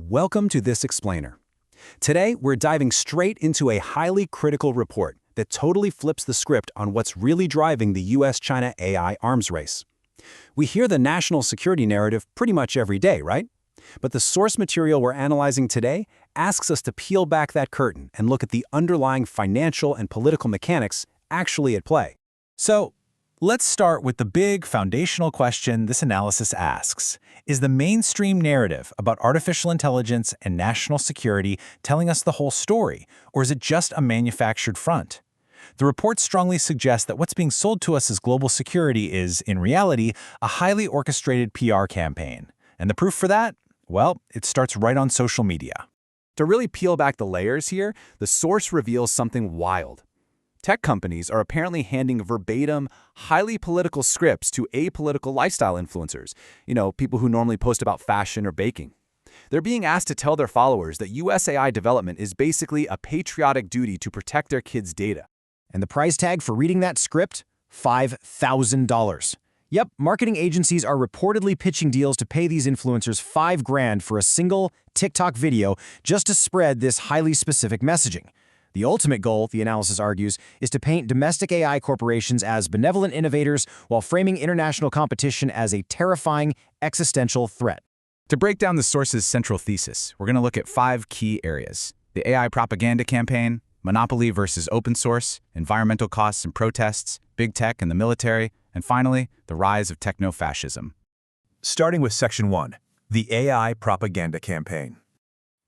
Welcome to This Explainer. Today, we're diving straight into a highly critical report that totally flips the script on what's really driving the US-China AI arms race. We hear the national security narrative pretty much every day, right? But the source material we're analyzing today asks us to peel back that curtain and look at the underlying financial and political mechanics actually at play. So, let's start with the big foundational question this analysis asks. Is the mainstream narrative about artificial intelligence and national security telling us the whole story, or is it just a manufactured front? The report strongly suggests that what's being sold to us as global security is, in reality, a highly orchestrated PR campaign. And the proof for that? Well, it starts right on social media. To really peel back the layers here, the source reveals something wild. Tech companies are apparently handing verbatim, highly political scripts to apolitical lifestyle influencers, people who normally post about fashion or baking. They're being asked to tell their followers that US AI development is basically a patriotic duty to protect their kids' data. And the price tag for reading that script? $5,000. Yep, marketing agencies are reportedly pitching deals to pay these influencers $5,000 for a single TikTok video just to spread this highly specific messaging. The ultimate goal, the analysis argues, is to paint domestic AI corporations as benevolent innovators while framing international competition as a terrifying existential threat. To break down the source's central thesis, we're going to look at 5 key areas: the AI propaganda campaign, monopoly versus open source, environmental costs and protests, big tech and the military, and finally, the rise of techno-fascism. Starting with Section 1, the AI propaganda campaign.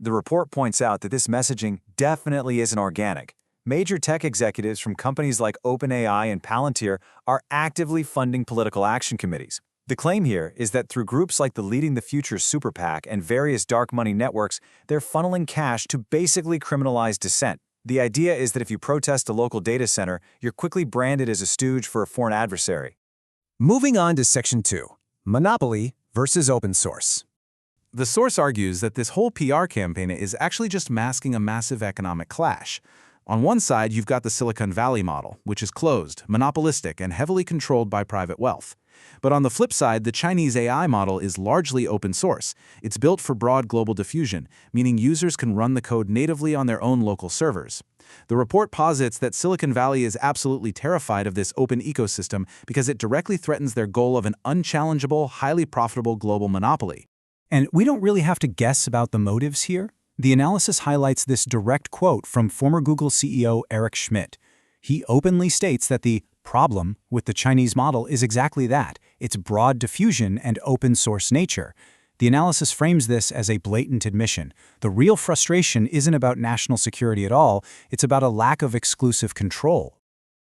The report points out that this messaging definitely isn't organic. Major tech executives from companies like OpenAI and Palantir are actively funding political action committees. The claim here is that through groups like the Leading the Future Super PAC and various dark money networks, they're funneling cash to basically criminalize dissent. The idea is that if you protest a local data center, you're quickly branded as a stooge for a foreign adversary. Moving on to Section 2, monopoly versus open source. The source argues that this whole PR campaign is actually just masking a massive economic clash. On one side, you've got the Silicon Valley model, which is closed, monopolistic, and heavily controlled by private wealth. But on the flip side, the Chinese AI model is largely open source. It's built for broad global diffusion, meaning users can run the code natively on their own local servers. The report posits that Silicon Valley is absolutely terrified of this open ecosystem because it directly threatens their goal of an unchallengeable, highly profitable global monopoly. And we don't really have to guess about the motives here. The analysis highlights this direct quote from former Google CEO Eric Schmidt. He openly states that the problem with the Chinese model is exactly that, its broad diffusion and open source nature. The analysis frames this as a blatant admission. The real frustration isn't about national security at all, it's about a lack of exclusive control.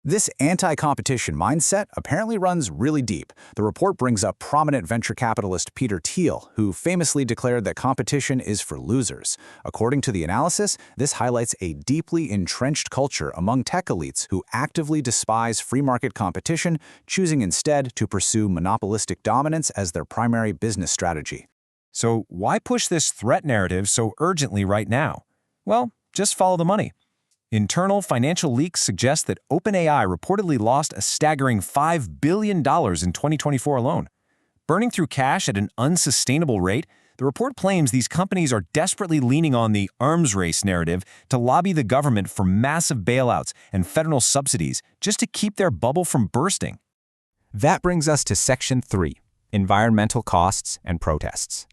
This anti-competition mindset apparently runs really deep. The report brings up prominent venture capitalist Peter Thiel, who famously declared that competition is for losers. According to the analysis, this highlights a deeply entrenched culture among tech elites who actively despise free market competition, choosing instead to pursue monopolistic dominance as their primary business strategy. So why push this threat narrative so urgently right now? Well, just follow the money. Internal financial leaks suggest that OpenAI reportedly lost a staggering $5 billion in 2024 alone. Burning through cash at an unsustainable rate, the report claims these companies are desperately leaning on the arms race narrative to lobby the government for massive bailouts and federal subsidies just to keep their bubble from bursting. That brings us to Section 3, environmental costs and protests.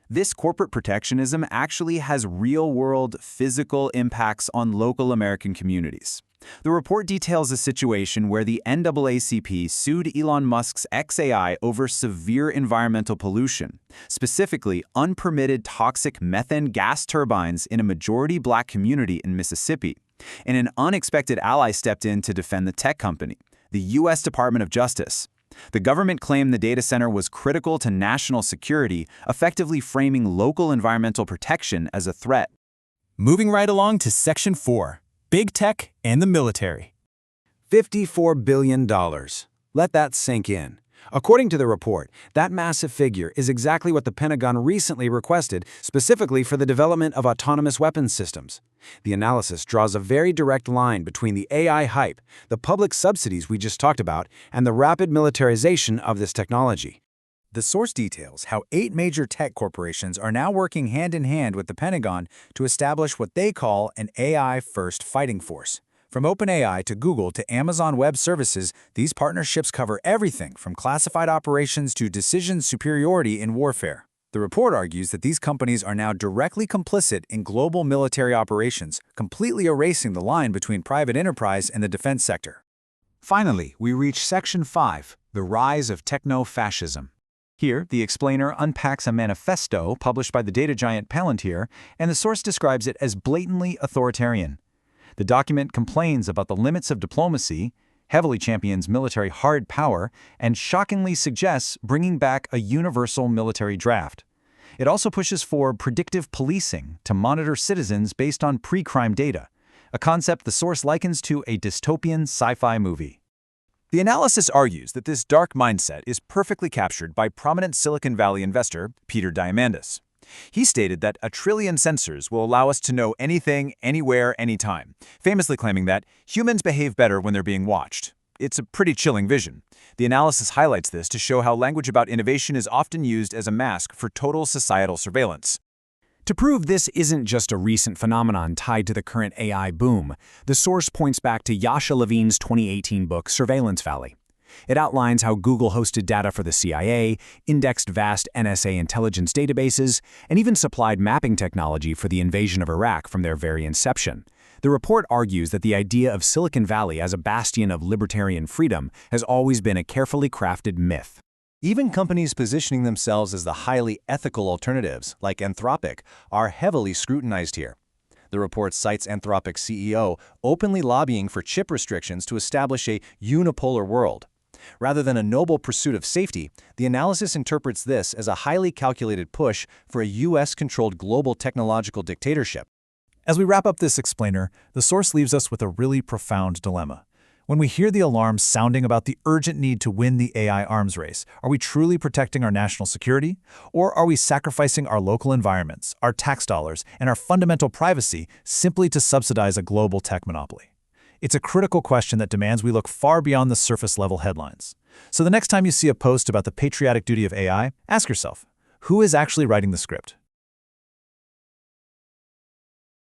This corporate protectionism actually has real-world physical impacts on local American communities. The report details a situation where the NAACP sued Elon Musk's xAI over severe environmental pollution, specifically unpermitted toxic methane gas turbines in a majority Black community in Mississippi. And an unexpected ally stepped in to defend the tech company, the U.S. Department of Justice. The government claimed the data center was critical to national security, effectively framing local environmental protection as a threat. Moving right along to Section 4, big tech and the military. $54 billion. Let that sink in. According to the report, that massive figure is exactly what the Pentagon recently requested, specifically for the development of autonomous weapons systems. The analysis draws a very direct line between the AI hype, the public subsidies we just talked about, and the rapid militarization of this technology. The source details how 8 major tech corporations are now working hand in hand with the Pentagon to establish what they call an AI-first fighting force. From OpenAI to Google to Amazon Web Services, these partnerships cover everything from classified operations to decision superiority in warfare. The report argues that these companies are now directly complicit in global military operations, completely erasing the line between private enterprise and the defense sector. Finally, we reach Section 5, the rise of techno-fascism. Here, the explainer unpacks a manifesto published by the data giant Palantir, and the source describes it as blatantly authoritarian. The document complains about the limits of diplomacy, heavily champions military hard power, and shockingly suggests bringing back a universal military draft. It also pushes for predictive policing to monitor citizens based on pre-crime data, a concept the source likens to a dystopian sci-fi movie. The analysis argues that this dark mindset is perfectly captured by prominent Silicon Valley investor Peter Diamandis. He stated that 1 trillion sensors will allow us to know anything, anywhere, anytime, famously claiming that humans behave better when they're being watched. It's a pretty chilling vision. The analysis highlights this to show how language about innovation is often used as a mask for total societal surveillance. To prove this isn't just a recent phenomenon tied to the current AI boom, the source points back to Yasha Levine's 2018 book Surveillance Valley. It outlines how Google hosted data for the CIA, indexed vast NSA intelligence databases, and even supplied mapping technology for the invasion of Iraq from their very inception. The report argues that the idea of Silicon Valley as a bastion of libertarian freedom has always been a carefully crafted myth. Even companies positioning themselves as the highly ethical alternatives, like Anthropic, are heavily scrutinized here. The report cites Anthropic's CEO openly lobbying for chip restrictions to establish a unipolar world. Rather than a noble pursuit of safety, the analysis interprets this as a highly calculated push for a US-controlled global technological dictatorship. As we wrap up this explainer, the source leaves us with a really profound dilemma. When we hear the alarms sounding about the urgent need to win the AI arms race, are we truly protecting our national security? Or are we sacrificing our local environments, our tax dollars, and our fundamental privacy simply to subsidize a global tech monopoly? It's a critical question that demands we look far beyond the surface-level headlines. So the next time you see a post about the patriotic duty of AI, ask yourself, who is actually writing the script?